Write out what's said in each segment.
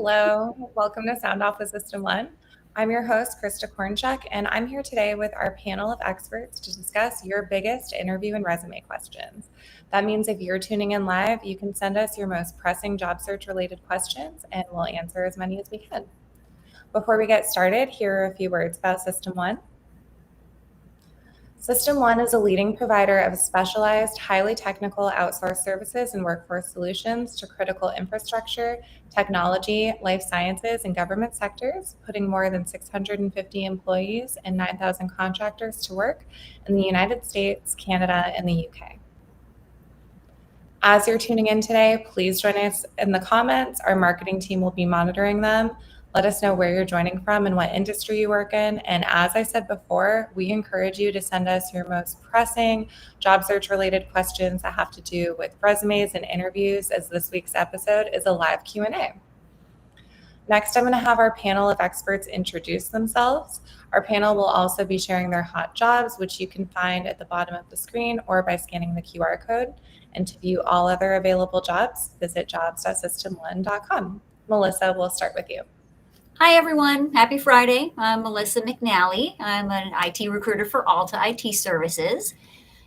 Hello, welcome to Sound Off with System One. I'm your host, Krista Kornchuk, and I'm here today with our panel of experts to discuss your biggest interview and resume questions. That means if you're tuning in live, you can send us your most pressing job search related questions and we'll answer as many as we can. Before we get started, here are a few words about System One. System One is a leading provider of specialized, highly technical outsourced services and workforce solutions to critical infrastructure, technology, life sciences, and government sectors, putting more than 650 employees and 9,000 contractors to work in the United States, Canada, and the UK. As you're tuning in today, please join us in the comments. Our marketing team will be monitoring them. Let us know where you're joining from and what industry you work in. And as I said before, we encourage you to send us your most pressing job search related questions that have to do with resumes and interviews, as this week's episode is a live Q&A. Next, I'm going to have our panel of experts introduce themselves. Our panel will also be sharing their hot jobs, which you can find at the bottom of the screen or by scanning the QR code. And to view all other available jobs, visit jobs.system1.com. Melissa, we'll start with you. Hi, everyone. Happy Friday. I'm Melissa McNally. I'm an IT recruiter for Alta IT Services.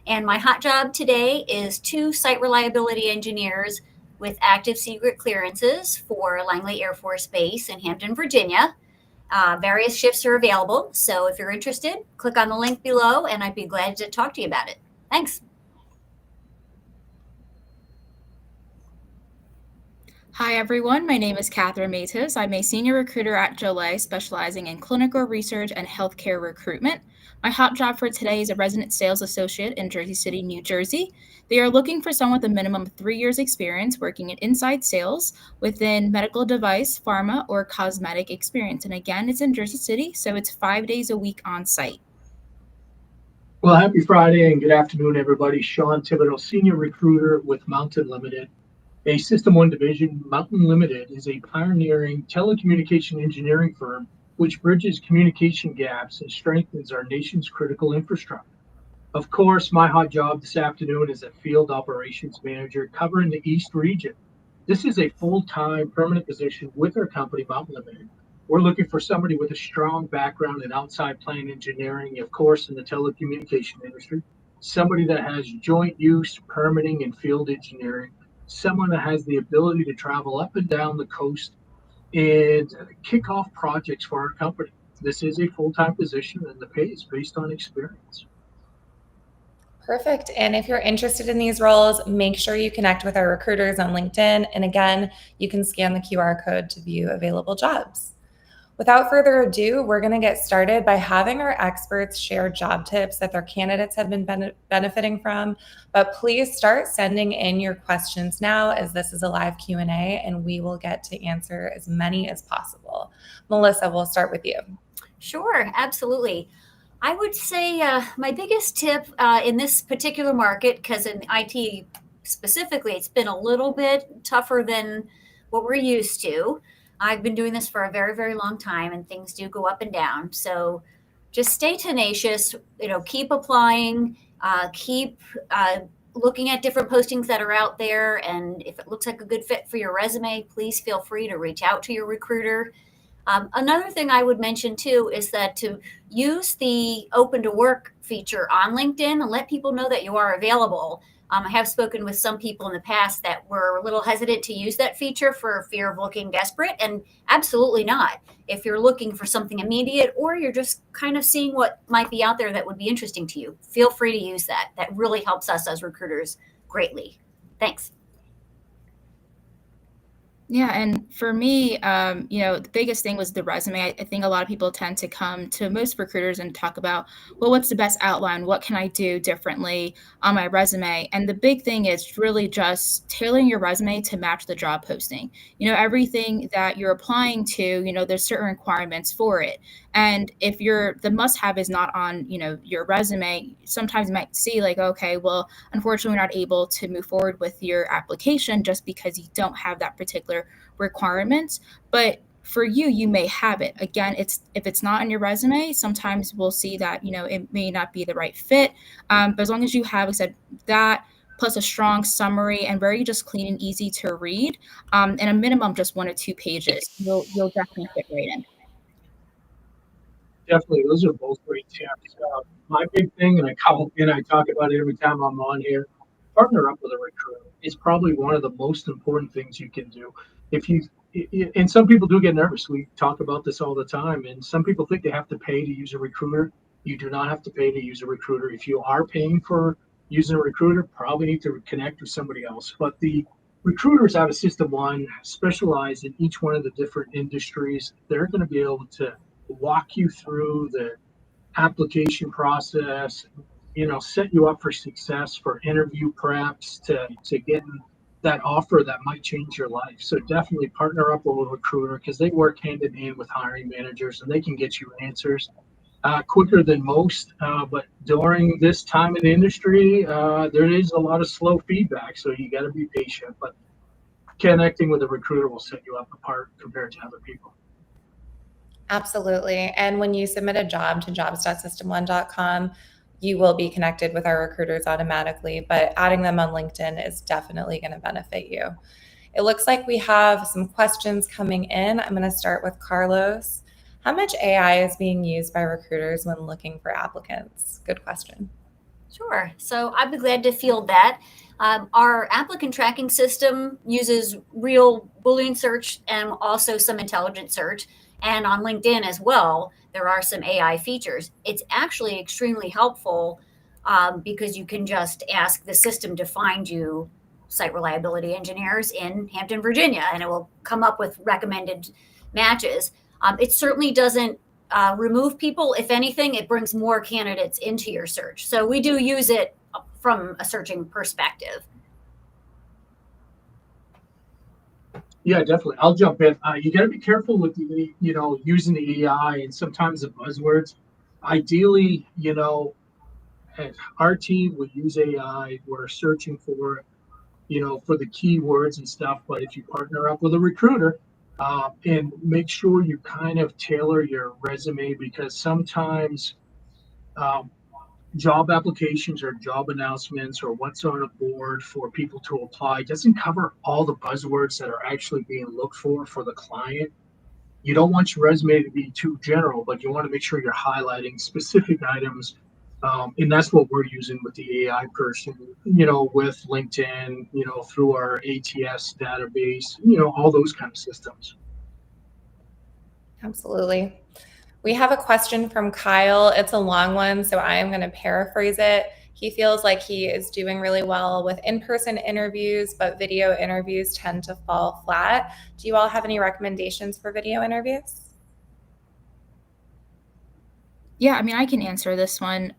And my hot job today is 2 site reliability engineers with active secret clearances for Langley Air Force Base in Hampton, Virginia. Various shifts are available. So if you're interested, click on the link below and I'd be glad to talk to you about it. Thanks. Hi, everyone. My name is Katherine. I'm a senior recruiter at Jolie, specializing in clinical research and healthcare recruitment. My hot job for today is a resident sales associate in Jersey City, New Jersey. They are looking for someone with a minimum of 3 years experience working in inside sales within medical device, pharma, or cosmetic experience. And again, it's in Jersey City, so it's 5 days a week on site. Well, happy Friday and good afternoon, everybody. Shawn, senior recruiter with Mountain Limited. A System One division. Mountain Limited is a pioneering telecommunication engineering firm which bridges communication gaps and strengthens our nation's critical infrastructure. Of course, my hot job this afternoon is a field operations manager covering the East region. This is a full-time permanent position with our company, Mountain Limited. We're looking for somebody with a strong background in outside plant engineering, of course, in the telecommunication industry, somebody that has joint use, permitting, and field engineering, someone that has the ability to travel up and down the coast and kick off projects for our company. This is a full-time position and the pay is based on experience. Perfect. And if you're interested in these roles, make sure you connect with our recruiters on LinkedIn. And again, you can scan the QR code to view available jobs. Without further ado, we're going to get started by having our experts share job tips that their candidates have been benefiting from. But please start sending in your questions now, as this is a live Q&A and we will get to answer as many as possible. Melissa, we'll start with you. Sure, absolutely. I would say my biggest tip in this particular market, because in IT specifically, it's been a little bit tougher than what we're used to. I've been doing this for a very, very long time and things do go up and down. So just stay tenacious, keep applying, keep looking at different postings that are out there. And if it looks like a good fit for your resume, please feel free to reach out to your recruiter. Another thing I would mention too is that to use the open to work feature on LinkedIn and let people know that you are available. I have spoken with some people in the past that were a little hesitant to use that feature for fear of looking desperate, and absolutely not. If you're looking for something immediate or you're just kind of seeing what might be out there that would be interesting to you, feel free to use that. That really helps us as recruiters greatly. Thanks. Yeah, and for me, the biggest thing was the resume. I think a lot of people tend to come to most recruiters and talk about, well, what's the best outline? What can I do differently on my resume? And the big thing is really just tailoring your resume to match the job posting. Everything that you're applying to, there's certain requirements for it. And if the must-have is not on, your resume, sometimes you might see like, okay, well, unfortunately, we're not able to move forward with your application just because you don't have that particular requirements. But for you may have it. Again, if it's not on your resume, sometimes we'll see that, it may not be the right fit. But as long as you have, like I said, that plus a strong summary and very just clean and easy to read, and a minimum just 1 or 2 pages. You'll definitely fit right in. Definitely, those are both great tips. My big thing, and I talk about it every time I'm on here, partner up with a recruiter. It's probably one of the most important things you can do. If you and some people do get nervous. We talk about this all the time, and some people think they have to pay to use a recruiter. You do not have to pay to use a recruiter. If you are paying for using a recruiter, probably need to connect with somebody else. But the recruiters out of System One specialize in each one of the different industries. They're going to be able to walk you through the application process, set you up for success for interview preps to getting that offer that might change your life. So definitely partner up with a recruiter because they work hand in hand with hiring managers and they can get you answers quicker than most. But during this time in the industry, there is a lot of slow feedback. So you got to be patient, but connecting with a recruiter will set you up apart compared to other people. Absolutely. And when you submit a job to jobs.system1.com, you will be connected with our recruiters automatically, but adding them on LinkedIn is definitely going to benefit you. It looks like we have some questions coming in. I'm going to start with Carlos. How much AI is being used by recruiters when looking for applicants? Good question. Sure. So I'd be glad to field that. Our applicant tracking system uses real Boolean search and also some intelligent search. And on LinkedIn as well, there are some AI features. It's actually extremely helpful because you can just ask the system to find you site reliability engineers in Hampton, Virginia, and it will come up with recommended matches. It certainly doesn't remove people. If anything, it brings more candidates into your search. So we do use it from a searching perspective. Yeah, definitely. I'll jump in. You got to be careful with using the AI and sometimes the buzzwords. Ideally, our team would use AI. We're searching for the keywords and stuff. But if you partner up with a recruiter, and make sure you kind of tailor your resume because sometimes job applications or job announcements or what's on a board for people to apply doesn't cover all the buzzwords that are actually being looked for the client. You don't want your resume to be too general, but you want to make sure you're highlighting specific items. And that's what we're using with the AI person, with LinkedIn, through our ATS database, all those kind of systems. Absolutely. We have a question from Kyle. It's a long one, so I am going to paraphrase it. He feels like he is doing really well with in-person interviews, but video interviews tend to fall flat. Do you all have any recommendations for video interviews? Yeah, I mean, I can answer this one.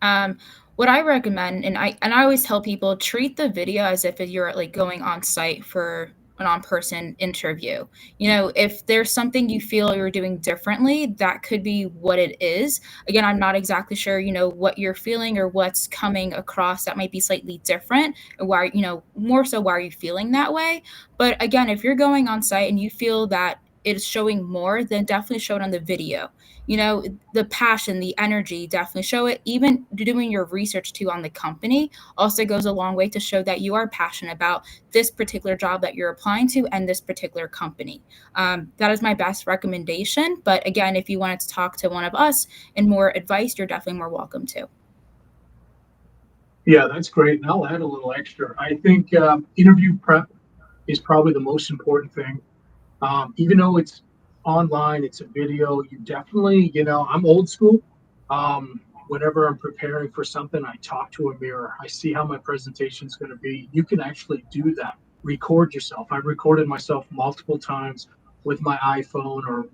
What I recommend, and I always tell people, treat the video as if you're like going on site for an on-person interview. If there's something you feel you're doing differently, that could be what it is. Again, I'm not exactly sure, what you're feeling or what's coming across that might be slightly different, or why, more so why are you feeling that way. But again, if you're going on site and you feel that it is showing more, then definitely show it on the video. The passion, the energy, definitely show it. Even doing your research too on the company also goes a long way to show that you are passionate about this particular job that you're applying to and this particular company. That is my best recommendation. But again, if you wanted to talk to one of us and more advice, you're definitely more welcome to. Yeah, that's great. And I'll add a little extra. I think interview prep is probably the most important thing. Even though it's online, it's a video, you definitely, I'm old school. Whenever I'm preparing for something, I talk to a mirror. I see how my presentation is going to be. You can actually do that. Record yourself. I've recorded myself multiple times with my iPhone or,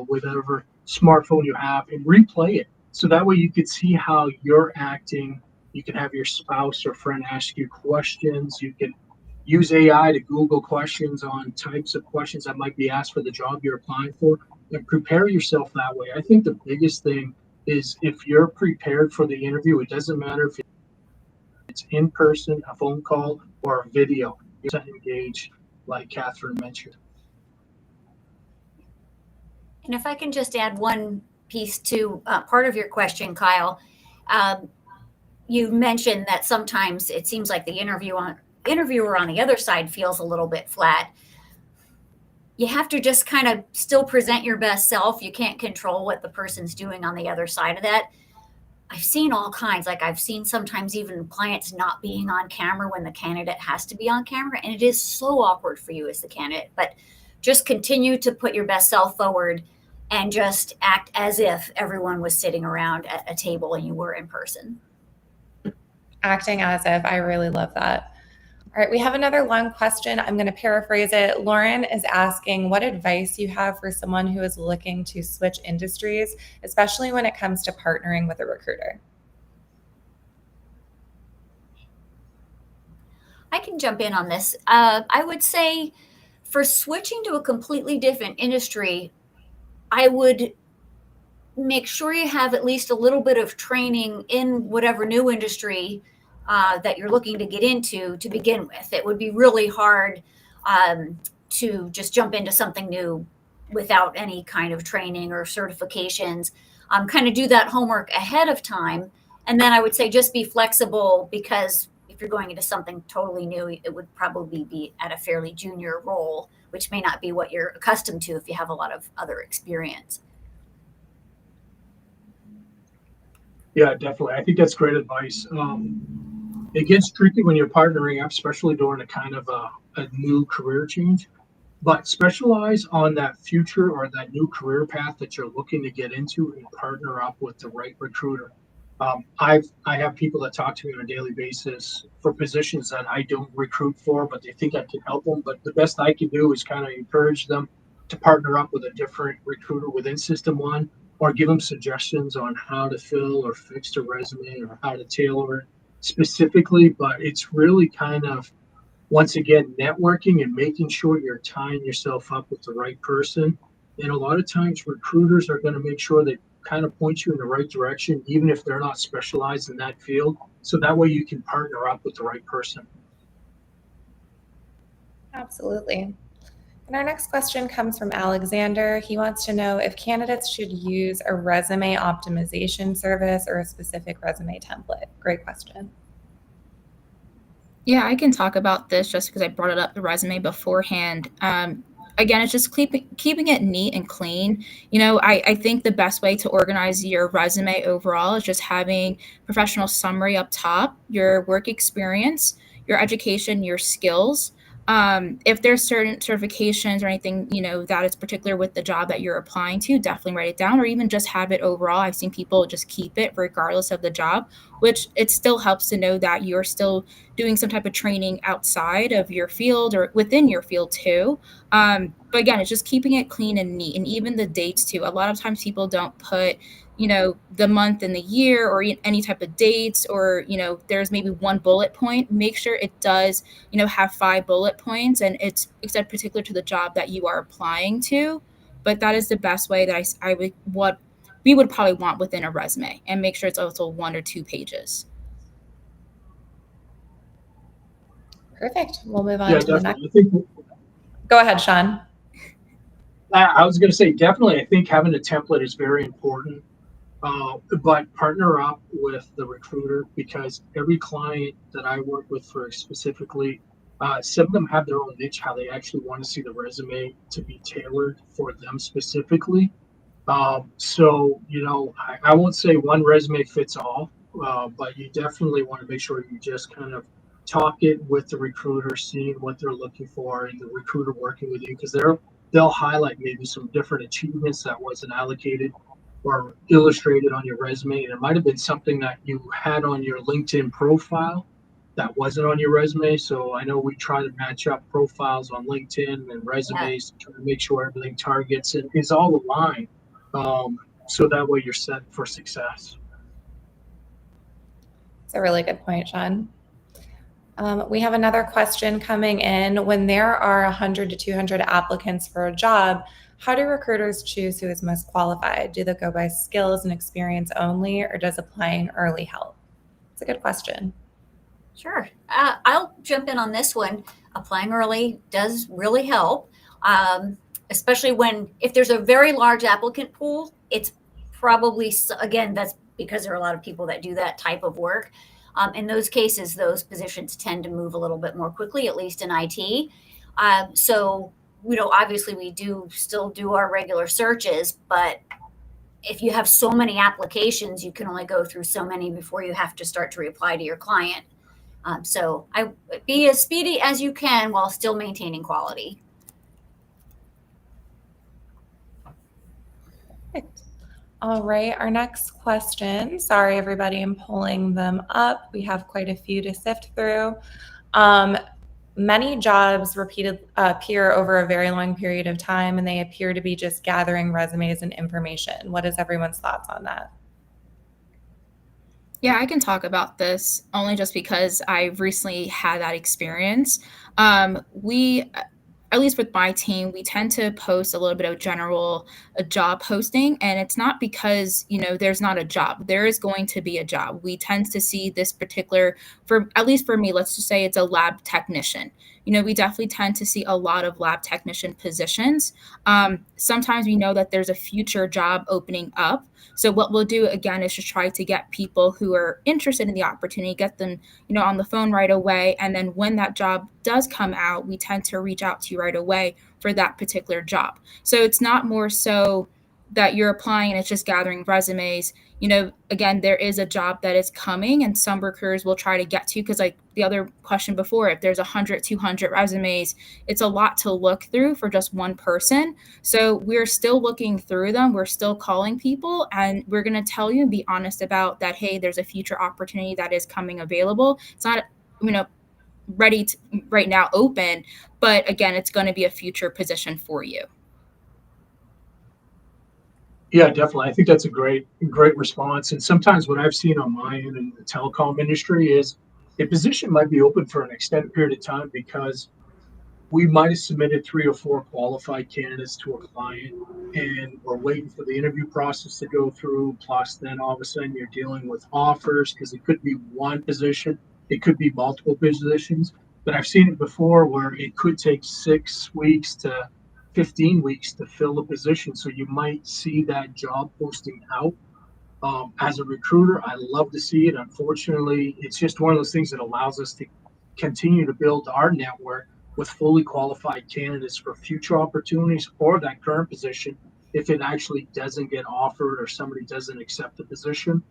whatever smartphone you have and replay it. So that way you could see how you're acting. You can have your spouse or friend ask you questions. You can use AI to Google questions on types of questions that might be asked for the job you're applying for and prepare yourself that way. I think the biggest thing is if you're prepared for the interview, it doesn't matter if it's in person, a phone call, or a video. You're engaged, like Katherine mentioned. And if I can just add one piece to part of your question, Kyle, you mentioned that sometimes it seems like the interview interviewer on the other side feels a little bit flat, you have to just kind of still present your best self. You can't control what the person's doing on the other side of that. I've seen all kinds. Like I've seen sometimes even clients not being on camera when the candidate has to be on camera. And it is so awkward for you as the candidate. But just continue to put your best self forward and just act as if everyone was sitting around at a table and you were in person. Acting as if, I really love that. All right, we have another long question. I'm going to paraphrase it. Lauren is asking what advice you have for someone who is looking to switch industries, especially when it comes to partnering with a recruiter. I can jump in on this. I would say for switching to a completely different industry, I would make sure you have at least a little bit of training in whatever new industry that you're looking to get into to begin with. It would be really hard to just jump into something new without any kind of training or certifications. Kind of do that homework ahead of time. And then I would say just be flexible, because if you're going into something totally new, it would probably be at a fairly junior role, which may not be what you're accustomed to if you have a lot of other experience. Yeah, definitely. I think that's great advice. It gets tricky when you're partnering up, especially during a kind of a new career change. But specialize on that future or that new career path that you're looking to get into and partner up with the right recruiter. I have people that talk to me on a daily basis for positions that I don't recruit for, but they think I can help them. But the best I can do is kind of encourage them to partner up with a different recruiter within System One, or give them suggestions on how to fill or fix their resume or how to tailor it specifically. But it's really kind of, once again, networking and making sure you're tying yourself up with the right person. And a lot of times recruiters are going to make sure they kind of point you in the right direction, even if they're not specialized in that field. So that way you can partner up with the right person. Absolutely. And our next question comes from Alexander. He wants to know if candidates should use a resume optimization service or a specific resume template. Great question. Yeah, I can talk about this just because I brought it up, the resume beforehand. Again, it's just keeping it neat and clean. I think the best way to organize your resume overall is just having professional summary up top, your work experience, your education, your skills. If there's certain certifications or anything, that is particular with the job that you're applying to, definitely write it down, or even just have it overall. I've seen people just keep it regardless of the job, which it still helps to know that you're still doing some type of training outside of your field or within your field too. But again, it's just keeping it clean and neat, and even the dates too. A lot of times people don't put the month and the year or any type of dates, or there's maybe one bullet point. Make sure it does have 5 bullet points, and it's particular to the job that you are applying to. But that is the best way that I would, what we would probably want within a resume, and make sure it's also 1 or 2 pages. Perfect. We'll move on Yeah, to the definitely. next. I think Go ahead, Shawn. I was going to say, definitely, I think having a template is very important. But partner up with the recruiter, because every client that I work with for specifically, some of them have their own niche, how they actually want to see the resume to be tailored for them specifically. So, I won't say one resume fits all, but you definitely want to make sure you just kind of talk it with the recruiter, seeing what they're looking for, and the recruiter working with you, because they'll highlight maybe some different achievements that wasn't allocated or illustrated on your resume, and it might have been something that you had on your LinkedIn profile that wasn't on your resume. So I know we try to match up profiles on LinkedIn and resumes to try to make sure everything targets and is all aligned, so that way you're set for success. It's a really good point, Shawn. We have another question coming in. When there are 100 to 200 applicants for a job, how do recruiters choose who is most qualified? Do they go by skills and experience only, or does applying early help? It's a good question. Sure. I'll jump in on this one. Applying early does really help, especially if there's a very large applicant pool. It's probably, again, that's because there are a lot of people that do that type of work. In those cases, those positions tend to move a little bit more quickly, at least in IT. So, obviously we do still do our regular searches, but if you have so many applications, you can only go through so many before you have to start to reply to your client. So I be as speedy as you can while still maintaining quality. Perfect. All right, our next question. Sorry, everybody, I'm pulling them up. We have quite a few to sift through. Many jobs appear over a very long period of time, and they appear to be just gathering resumes and information. What is everyone's thoughts on that? Yeah, I can talk about this only just because I've recently had that experience. We, at least with my team, we tend to post a little bit of a job posting, and it's not because there's not a job. There is going to be a job. We tend to see this particular, for at least for me, let's just say it's a lab technician. We definitely tend to see a lot of lab technician positions. Sometimes we know that there's a future job opening up. So what we'll do again is just try to get people who are interested in the opportunity, get them, on the phone right away. And then when that job does come out, we tend to reach out to you right away for that particular job. So it's not more so that you're applying and it's just gathering resumes. Again, there is a job that is coming and some recruiters will try to get to, because like the other question before, if there's 100, 200 resumes, it's a lot to look through for just one person. So we're still looking through them. We're still calling people, and we're going to tell you and be honest about that. Hey, there's a future opportunity that is coming available. It's not, ready to right now open, but again, it's going to be a future position for you. Yeah, definitely. I think that's a great response. And sometimes what I've seen on my end in the telecom industry is a position might be open for an extended period of time because we might have submitted 3 or 4 qualified candidates to a client, and we're waiting for the interview process to go through. Plus, then all of a sudden you're dealing with offers, because it could be one position, it could be multiple positions. But I've seen it before where it could take 6 weeks to 15 weeks to fill a position. So you might see that job posting out. As a recruiter, I love to see it. Unfortunately, it's just one of those things that allows us to continue to build our network with fully qualified candidates for future opportunities or that current position if it actually doesn't get offered or somebody doesn't accept the position.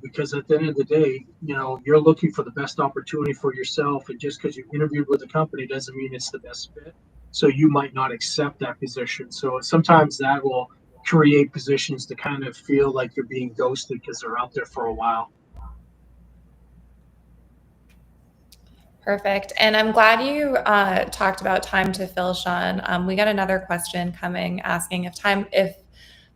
Because at the end of the day, you're looking for the best opportunity for yourself, and just because you interviewed with a company doesn't mean it's the best fit. So you might not accept that position. So sometimes that will create positions to kind of feel like you're being ghosted because they're out there for a while. Perfect. And I'm glad you talked about time to fill, Shawn. We got another question coming asking if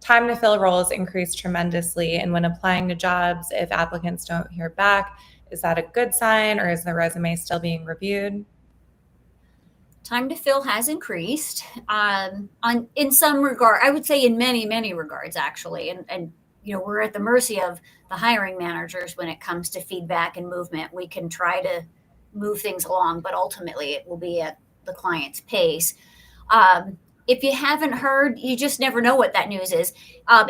time to fill roles increased tremendously, and when applying to jobs, if applicants don't hear back, is that a good sign, or is the resume still being reviewed? Time to fill has increased in some regard. I would say in many regards, actually. And we're at the mercy of the hiring managers when it comes to feedback and movement. We can try to move things along, but ultimately it will be at the client's pace. If you haven't heard, you just never know what that news is.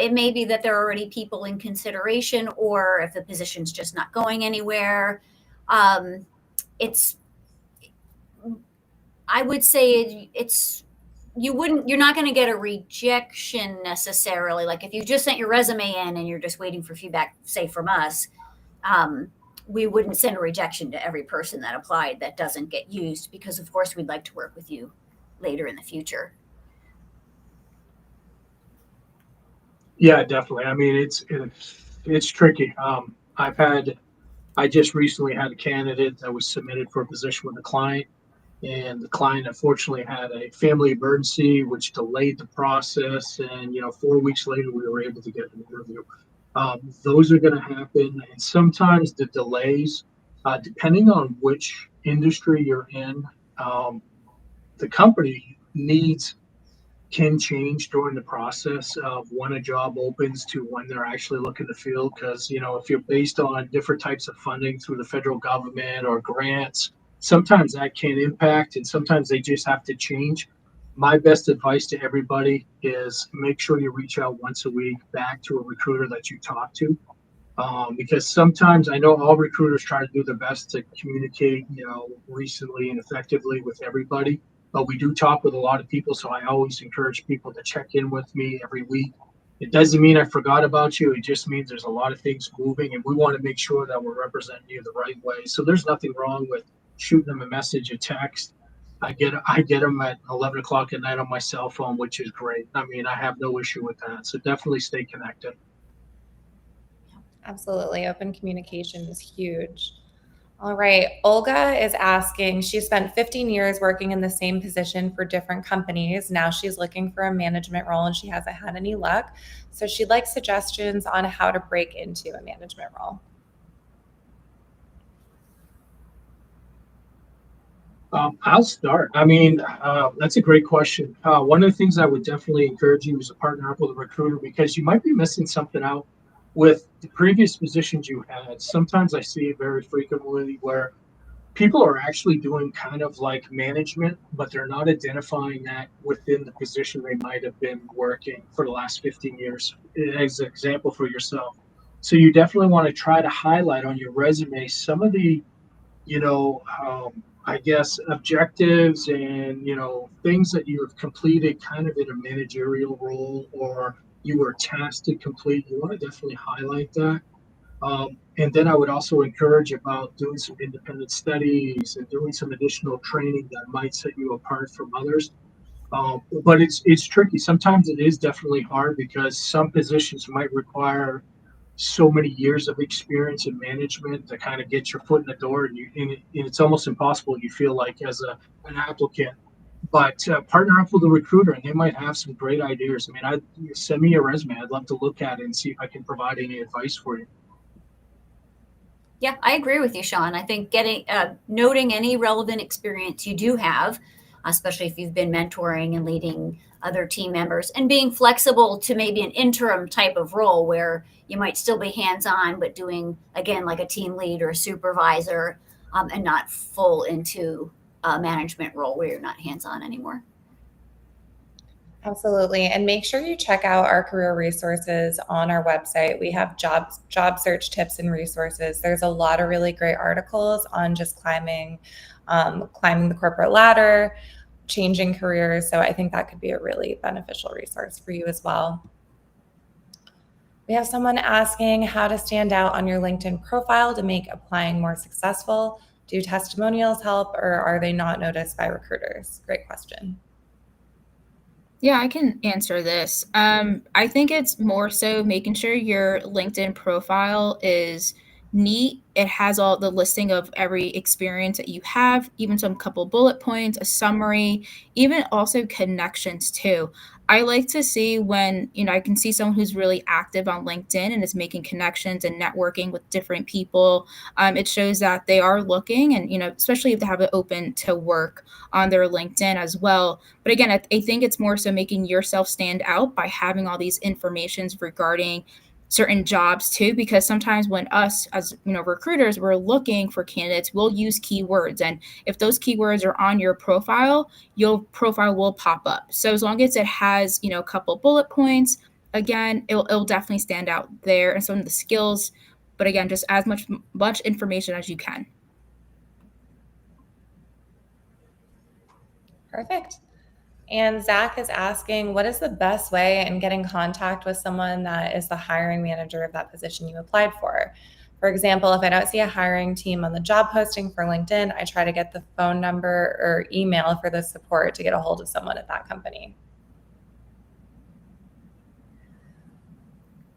It may be that there are already people in consideration, or if the position's just not going anywhere. I would say you're not going to get a rejection necessarily. Like if you just sent your resume in and you're just waiting for feedback, say from us, we wouldn't send a rejection to every person that applied that doesn't get used, because of course we'd like to work with you later in the future. Yeah, definitely. I mean, it's tricky. I just recently had a candidate that was submitted for a position with a client, and the client unfortunately had a family emergency, which delayed the process. And 4 weeks later, we were able to get an interview. Those are going to happen, and sometimes the delays, depending on which industry you're in, the company can change during the process of when a job opens to when they're actually looking to fill. Because if you're based on different types of funding through the federal government or grants, sometimes that can impact, and sometimes they just have to change. My best advice to everybody is make sure you reach out once a week back to a recruiter that you talk to, Because sometimes I know all recruiters try to do their best to communicate, recently and effectively with everybody, but we do talk with a lot of people. So I always encourage people to check in with me every week. It doesn't mean I forgot about you. It just means there's a lot of things moving, and we want to make sure that we're representing you the right way. So there's nothing wrong with shooting them a message, a text. I get them at 11 o'clock at night on my cell phone, which is great. I mean, I have no issue with that. So definitely stay connected. Absolutely. Open communication is huge. All right. Olga is asking, she spent 15 years working in the same position for different companies. Now she's looking for a management role and she hasn't had any luck. So she'd like suggestions on how to break into a management role. I'll start. I mean, that's a great question. One of the things I would definitely encourage you is to partner up with a recruiter, because you might be missing something out with the previous positions you had. Sometimes I see it very frequently where people are actually doing kind of like management, but they're not identifying that within the position they might have been working for the last 15 years, as an example for yourself. So you definitely want to try to highlight on your resume some of the I guess objectives and things that you have completed kind of in a managerial role, or you were tasked to complete. You want to definitely highlight that. And then I would also encourage about doing some independent studies and doing some additional training that might set you apart from others. But it's tricky. Sometimes it is definitely hard because some positions might require so many years of experience in management to kind of get your foot in the door, and it's almost impossible, you feel like, as an applicant. But partner up with a recruiter, and they might have some great ideas. I mean, send me your resume. I'd love to look at it and see if I can provide any advice for you. Yeah, I agree with you, Shawn. I think noting any relevant experience you do have, especially if you've been mentoring and leading other team members, and being flexible to maybe an interim type of role where you might still be hands-on, but doing, again, like a team lead or a supervisor, and not full into a management role where you're not hands-on anymore. Absolutely. And make sure you check out our career resources on our website. We have job search tips and resources. There's a lot of really great articles on just climbing the corporate ladder, changing careers. So I think that could be a really beneficial resource for you as well. We have someone asking how to stand out on your LinkedIn profile to make applying more successful. Do testimonials help, or are they not noticed by recruiters? Great question. Yeah, I can answer this. I think it's more so making sure your LinkedIn profile is neat. It has all the listing of every experience that you have, even some couple bullet points, a summary, even also connections too. I like to see when, I can see someone who's really active on LinkedIn and is making connections and networking with different people. It shows that they are looking, and, especially if they have it open to work on their LinkedIn as well. But again, I think it's more so making yourself stand out by having all these informations regarding certain jobs too, because sometimes when us as recruiters, we're looking for candidates, we'll use keywords, and if those keywords are on your profile, your profile will pop up. So as long as it has a couple bullet points, again, it'll definitely stand out there, and some of the skills. But again, just as much information as you can. Perfect. And Zach is asking, what is the best way in getting contact with someone that is the hiring manager of that position you applied for? For example, if I don't see a hiring team on the job posting for LinkedIn, I try to get the phone number or email for the support to get a hold of someone at that company.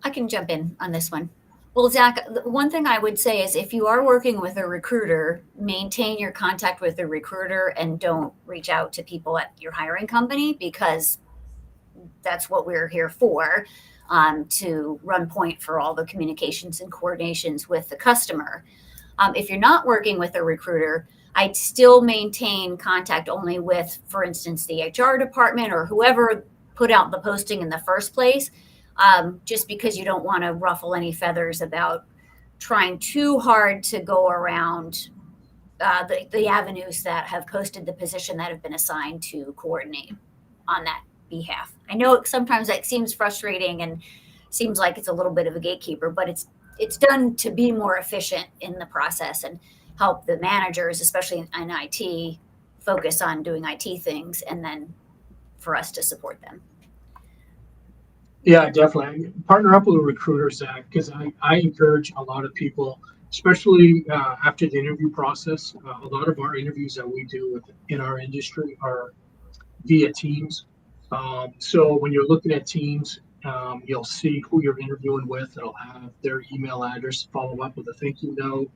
I can jump in on this one. Well, Zach, one thing I would say is if you are working with a recruiter, maintain your contact with the recruiter and don't reach out to people at your hiring company, because that's what we're here for, to run point for all the communications and coordinations with the customer. If you're not working with a recruiter, I'd still maintain contact only with, for instance, the HR department or whoever put out the posting in the first place. Just because you don't want to ruffle any feathers about trying too hard to go around the avenues that have posted the position that have been assigned to coordinate on that behalf. I know sometimes that seems frustrating and seems like it's a little bit of a gatekeeper, but it's it's done to be more efficient in the process and help the managers, especially in IT, focus on doing IT things, and then for us to support them. Yeah, definitely. Partner up with a recruiter, Zach, because I encourage a lot of people, especially after the interview process. A lot of our interviews that we do in our industry are via Teams. So when you're looking at Teams, you'll see who you're interviewing with. It'll have their email address, follow up with a thank you note,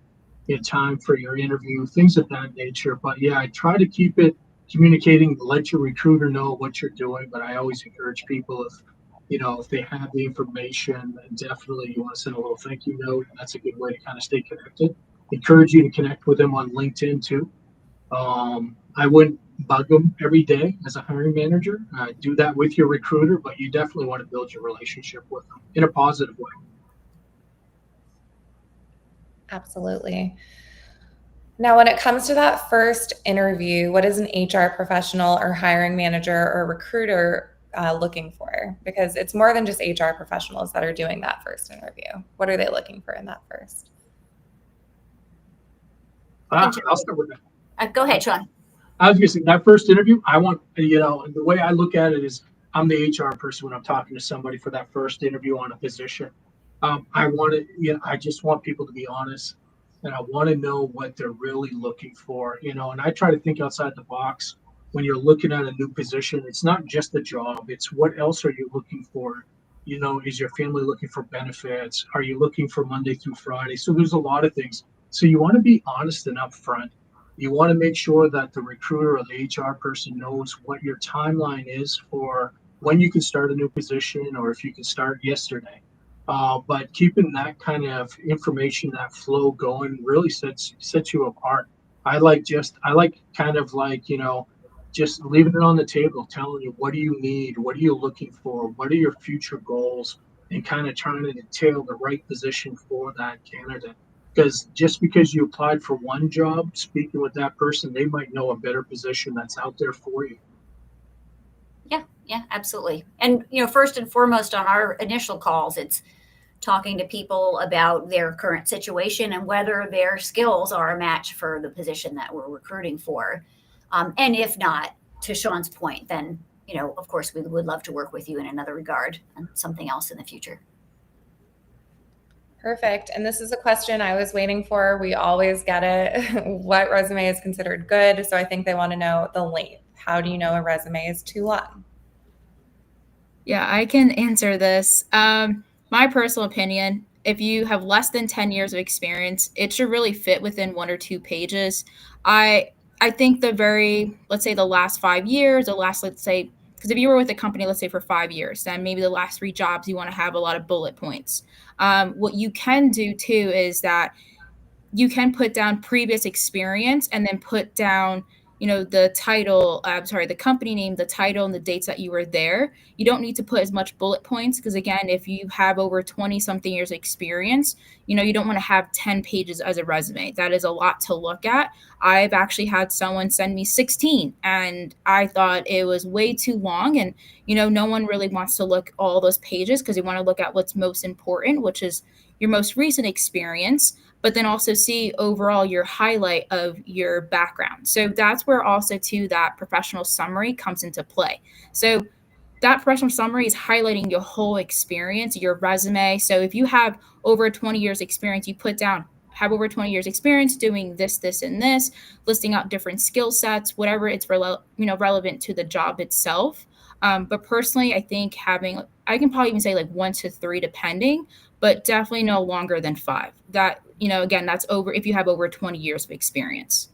in time for your interview, things of that nature. But yeah, I try to keep it communicating, let your recruiter know what you're doing. But I always encourage people, if they have the information, definitely you want to send a little thank you note. That's a good way to kind of stay connected. Encourage you to connect with them on LinkedIn too. I wouldn't bug them every day as a hiring manager. Do that with your recruiter, but you definitely want to build your relationship with them in a positive way. Absolutely. Now, when it comes to that first interview, what is an HR professional or hiring manager or recruiter looking for? Because it's more than just HR professionals that are doing that first interview. What are they looking for in that first? I'll start with that. Go ahead, Shawn. I was going to say that first interview, I want, the way I look at it is I'm the HR person when I'm talking to somebody for that first interview on a position. I just want people to be honest, and I want to know what they're really looking for, and I try to think outside the box when you're looking at a new position. It's not just the job, it's what else are you looking for? Is your family looking for benefits? Are you looking for Monday through Friday? So there's a lot of things. So you want to be honest and upfront. You want to make sure that the recruiter or the HR person knows what your timeline is for when you can start a new position or if you can start yesterday. But keeping that kind of information, that flow going really sets you apart. I like just leaving it on the table, telling you what do you need, what are you looking for, what are your future goals, and kind of trying to tailor the right position for that candidate. Because just because you applied for one job, speaking with that person, they might know a better position that's out there for you. Yeah, absolutely. And, first and foremost on our initial calls, it's talking to people about their current situation and whether their skills are a match for the position that we're recruiting for. And if not, to Shawn's point, then, of course, we would love to work with you in another regard and something else in the future. Perfect. And this is a question I was waiting for. We always get it. What resume is considered good? So I think they want to know the length. How do you know a resume is too long? Yeah, I can answer this. My personal opinion, if you have less than 10 years of experience, it should really fit within 1 or 2 pages. I think let's say the last 5 years, because if you were with a company, let's say for 5 years, then maybe the last 3 jobs, you want to have a lot of bullet points. What you can do too is that you can put down previous experience and then put down, the title, the company name, the title, and the dates that you were there. You don't need to put as much bullet points because, again, if you have over 20 something years experience, you don't want to have 10 pages as a resume. That is a lot to look at. I've actually had someone send me 16 and I thought it was way too long. And, no one really wants to look all those pages because you want to look at what's most important, which is your most recent experience, but then also see overall your highlight of your background. So that's where also too that professional summary comes into play. So that professional summary is highlighting your whole experience, your resume. So if you have over 20 years experience, you put down, have over 20 years experience doing this, this, and this, listing out different skill sets, whatever it's relevant to the job itself. But personally, I think I can probably even say like 1 to 3 depending, but definitely no longer than 5. That, again, that's if you have over 20 years of experience.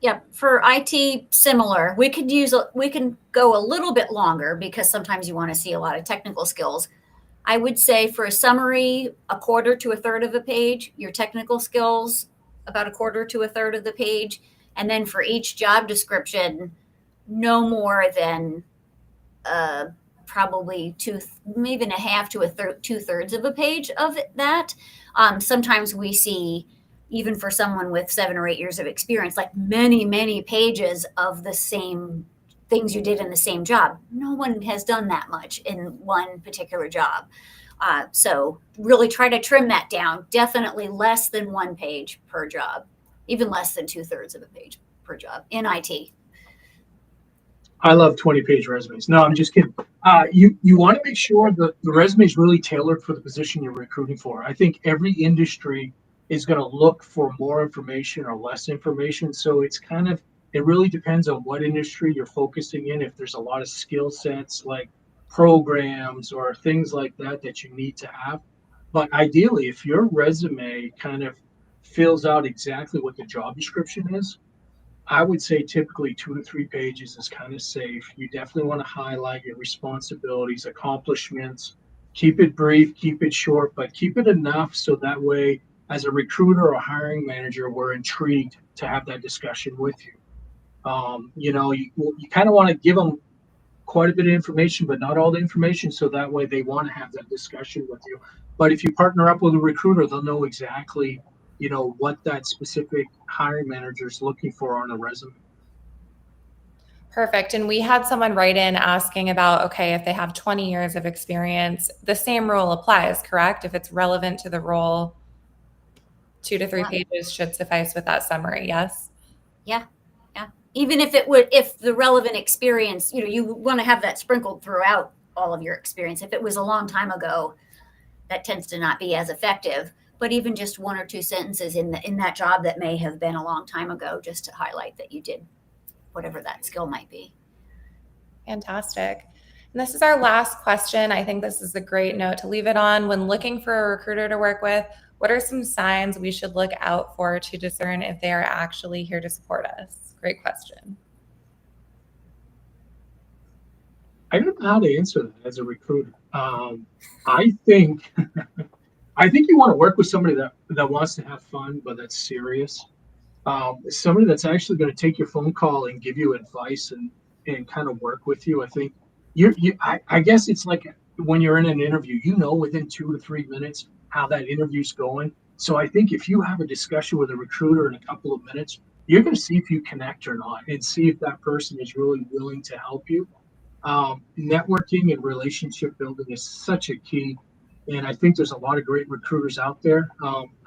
Yeah, for IT, similar. We can go a little bit longer because sometimes you want to see a lot of technical skills. I would say for a summary, 1/4 to 1/3 of a page, your technical skills, about 1/4 to 1/3 of the page. And then for each job description, no more than probably 1/2 to 2/3 of a page of that. Sometimes we see, even for someone with 7 or 8 years of experience, like many, many pages of the same things you did in the same job. No one has done that much in one particular job. So really try to trim that down. Definitely less than 1 page per job, even less than 2/3 of a page per job in IT. I love 20-page resumes. No, I'm just kidding. You want to make sure that the resume is really tailored for the position you're recruiting for. I think every industry is going to look for more information or less information. So it really depends on what industry you're focusing in. If there's a lot of skill sets like programs or things like that that you need to have. But ideally, if your resume kind of fills out exactly what the job description is, I would say typically 2 to 3 pages is kind of safe. You definitely want to highlight your responsibilities, accomplishments, keep it brief, keep it short, but keep it enough so that way, as a recruiter or hiring manager, we're intrigued to have that discussion with you. You kind of want to give them quite a bit of information, but not all the information, so that way they want to have that discussion with you. But if you partner up with a recruiter, they'll know exactly what that specific hiring manager is looking for on a resume. Perfect. And we had someone write in asking about, okay, if they have 20 years of experience, the same rule applies, correct? If it's relevant to the role, 2 to 3 pages should suffice with that summary. Yes. Yeah. Even if the relevant experience, you want to have that sprinkled throughout all of your experience. If it was a long time ago, that tends to not be as effective. But even just 1 or 2 sentences in that job that may have been a long time ago, just to highlight that you did whatever that skill might be. Fantastic. And this is our last question. I think this is a great note to leave it on. When looking for a recruiter to work with, what are some signs we should look out for to discern if they are actually here to support us? Great question. I don't know how to answer that as a recruiter. I think you want to work with somebody that wants to have fun, but that's serious. Somebody that's actually going to take your phone call and give you advice and kind of work with you. I think I guess it's like when you're in an interview, within 2 to 3 minutes how that interview's going. So I think if you have a discussion with a recruiter in a couple of minutes, you're going to see if you connect or not and see if that person is really willing to help you. Networking and relationship building is such a key. And I think there's a lot of great recruiters out there.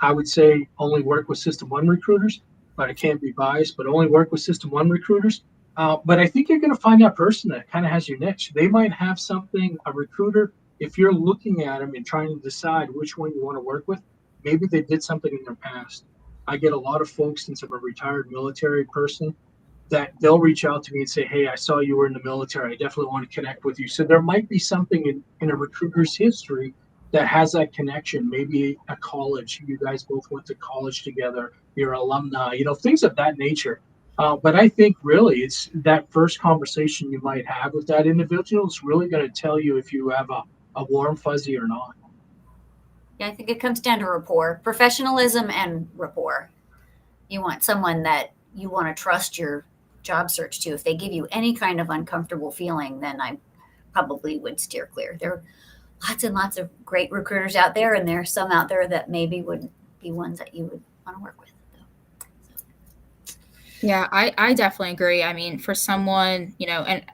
I would say only work with System 1 recruiters, but I can't be biased, but only work with System 1 recruiters. But I think you're going to find that person that kind of has your niche. They might have something, a recruiter, if you're looking at them and trying to decide which one you want to work with, maybe they did something in their past. I get a lot of folks, since I'm a retired military person, that they'll reach out to me and say, hey, I saw you were in the military. I definitely want to connect with you. So there might be something in a recruiter's history that has that connection, maybe a college. You guys both went to college together, you're alumni, things of that nature. But I think really it's that first conversation you might have with that individual is really going to tell you if you have a warm fuzzy or not. Yeah, I think it comes down to rapport, professionalism and rapport. You want someone that you want to trust your job search to. If they give you any kind of uncomfortable feeling, then I probably would steer clear. There are lots and lots of great recruiters out there, and there are some out there that maybe would be ones that you would want to work with. Yeah, I definitely agree. I mean, for someone, and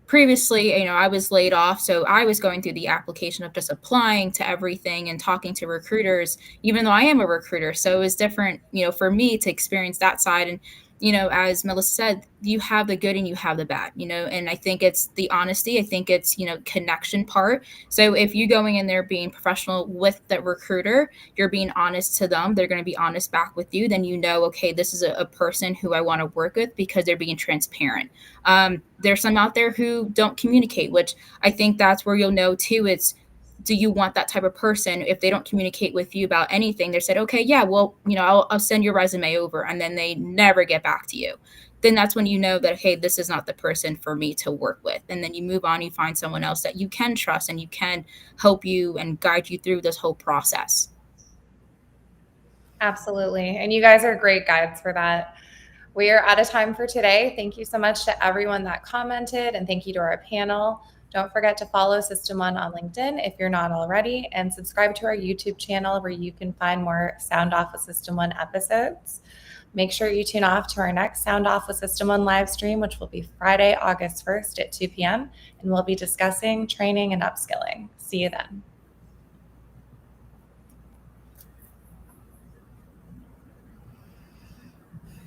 previously, I was laid off, so I was going through the application of just applying to everything and talking to recruiters, even though I am a recruiter. So it was different, for me to experience that side. And, as Melissa said, you have the good and you have the bad, and I think it's the honesty. I think it's, connection part. So if you going in there being professional with the recruiter, you're being honest to them, they're going to be honest back with you. Then, okay, this is a person who I want to work with because they're being transparent. There's some out there who don't communicate, which I think that's where you'll know too. Do you want that type of person? If they don't communicate with you about anything, they said, okay, yeah, well, I'll send your resume over, and then they never get back to you. Then that's when you know that, hey, this is not the person for me to work with. And then you move on, you find someone else that you can trust and you can help you and guide you through this whole process. Absolutely. And you guys are great guides for that. We are out of time for today. Thank you so much to everyone that commented, and thank you to our panel. Don't forget to follow System 1 on LinkedIn if you're not already, and subscribe to our YouTube channel where you can find more Sound Off with System 1 episodes. Make sure you tune off to our next Sound Off with System 1 live stream, which will be Friday, August 1st at 2 p.m. And we'll be discussing training and upskilling. See you then.